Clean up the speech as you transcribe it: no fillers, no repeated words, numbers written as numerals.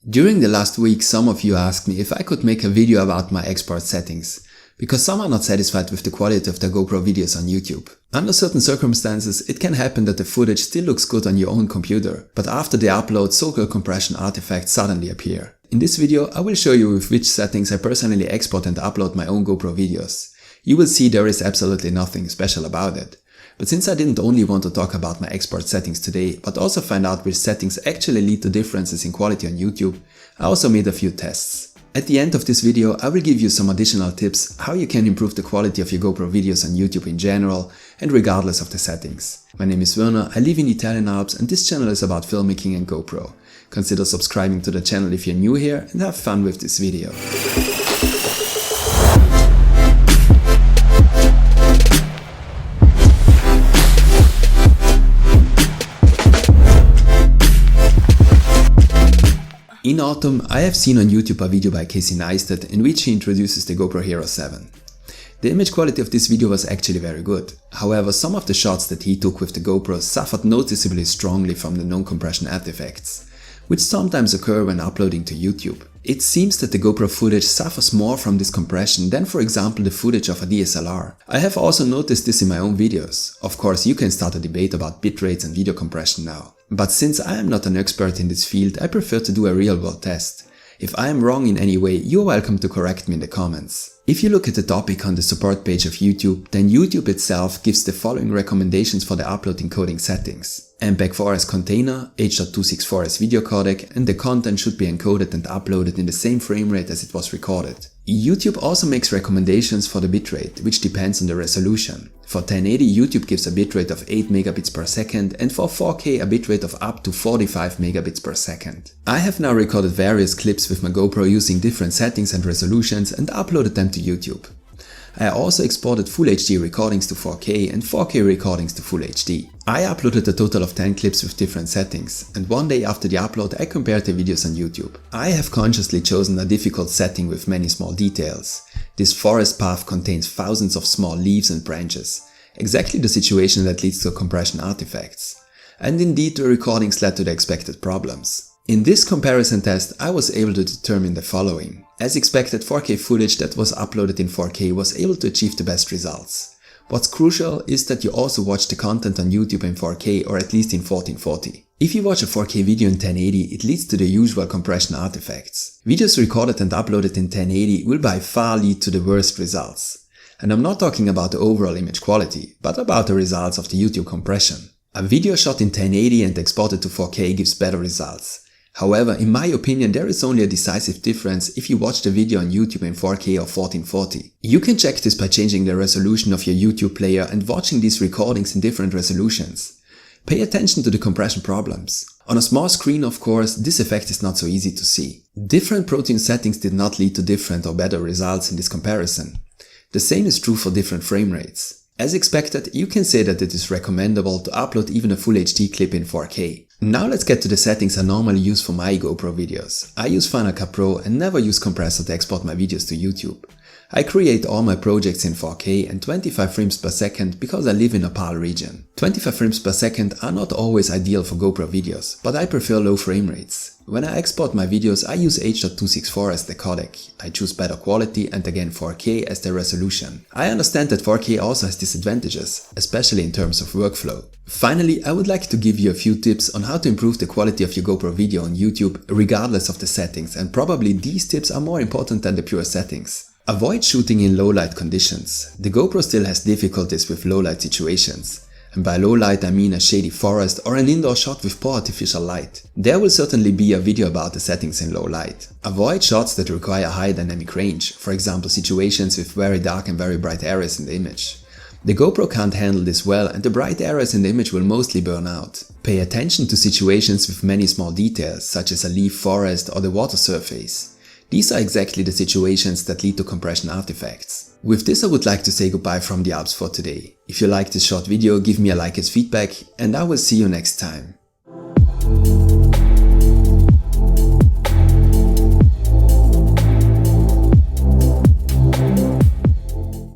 During the last week, some of you asked me if I could make a video about my export settings, because some are not satisfied with the quality of their GoPro videos on YouTube. Under certain circumstances, it can happen that the footage still looks good on your own computer, but after the upload, so-called compression artifacts suddenly appear. In this video, I will show you with which settings I personally export and upload my own GoPro videos. You will see there is absolutely nothing special about it. But since I didn't only want to talk about my export settings today, but also find out which settings actually lead to differences in quality on YouTube, I also made a few tests. At the end of this video, I will give you some additional tips how you can improve the quality of your GoPro videos on YouTube in general and regardless of the settings. My name is Werner, I live in the Italian Alps and this channel is about filmmaking and GoPro. Consider subscribing to the channel if you're new here and have fun with this video. In autumn, I have seen on YouTube a video by Casey Neistat in which he introduces the GoPro Hero 7. The image quality of this video was actually very good. However, some of the shots that he took with the GoPro suffered noticeably strongly from the non-compression artifacts, which sometimes occur when uploading to YouTube. It seems that the GoPro footage suffers more from this compression than, for example, the footage of a DSLR. I have also noticed this in my own videos. Of course, you can start a debate about bitrates and video compression now. But since I am not an expert in this field, I prefer to do a real-world test. If I am wrong in any way, you are welcome to correct me in the comments. If you look at the topic on the support page of YouTube, then YouTube itself gives the following recommendations for the upload encoding settings. MPEG-4 container, H.264 video codec, and the content should be encoded and uploaded in the same frame rate as it was recorded. YouTube also makes recommendations for the bitrate, which depends on the resolution. For 1080, YouTube gives a bitrate of 8 megabits per second and for 4K a bitrate of up to 45 megabits per second. I have now recorded various clips with my GoPro using different settings and resolutions and uploaded them to YouTube. I also exported Full HD recordings to 4K and 4K recordings to Full HD. I uploaded a total of 10 clips with different settings, and one day after the upload I compared the videos on YouTube. I have consciously chosen a difficult setting with many small details. This forest path contains thousands of small leaves and branches, exactly the situation that leads to compression artifacts. And indeed the recordings led to the expected problems. In this comparison test I was able to determine the following. As expected, 4K footage that was uploaded in 4K was able to achieve the best results. What's crucial is that you also watch the content on YouTube in 4K or at least in 1440. If you watch a 4K video in 1080, it leads to the usual compression artifacts. Videos recorded and uploaded in 1080 will by far lead to the worst results. And I'm not talking about the overall image quality, but about the results of the YouTube compression. A video shot in 1080 and exported to 4K gives better results. However, in my opinion, there is only a decisive difference if you watch the video on YouTube in 4K or 1440. You can check this by changing the resolution of your YouTube player and watching these recordings in different resolutions. Pay attention to the compression problems. On a small screen, of course, this effect is not so easy to see. Different protein settings did not lead to different or better results in this comparison. The same is true for different frame rates. As expected, you can say that it is recommendable to upload even a Full HD clip in 4K. Now let's get to the settings I normally use for my GoPro videos. I use Final Cut Pro and never use compressor to export my videos to YouTube. I create all my projects in 4K and 25 frames per second because I live in a PAL region. 25 frames per second are not always ideal for GoPro videos, but I prefer low frame rates. When I export my videos, I use H.264 as the codec. I choose better quality and again 4K as the resolution. I understand that 4K also has disadvantages, especially in terms of workflow. Finally, I would like to give you a few tips on how to improve the quality of your GoPro video on YouTube regardless of the settings, and probably these tips are more important than the pure settings. Avoid shooting in low light conditions. The GoPro still has difficulties with low light situations. And by low light I mean a shady forest or an indoor shot with poor artificial light. There will certainly be a video about the settings in low light. Avoid shots that require high dynamic range, for example situations with very dark and very bright areas in the image. The GoPro can't handle this well and the bright areas in the image will mostly burn out. Pay attention to situations with many small details, such as a leaf forest or the water surface. These are exactly the situations that lead to compression artifacts. With this I would like to say goodbye from the Alps for today. If you liked this short video, give me a like as feedback and I will see you next time.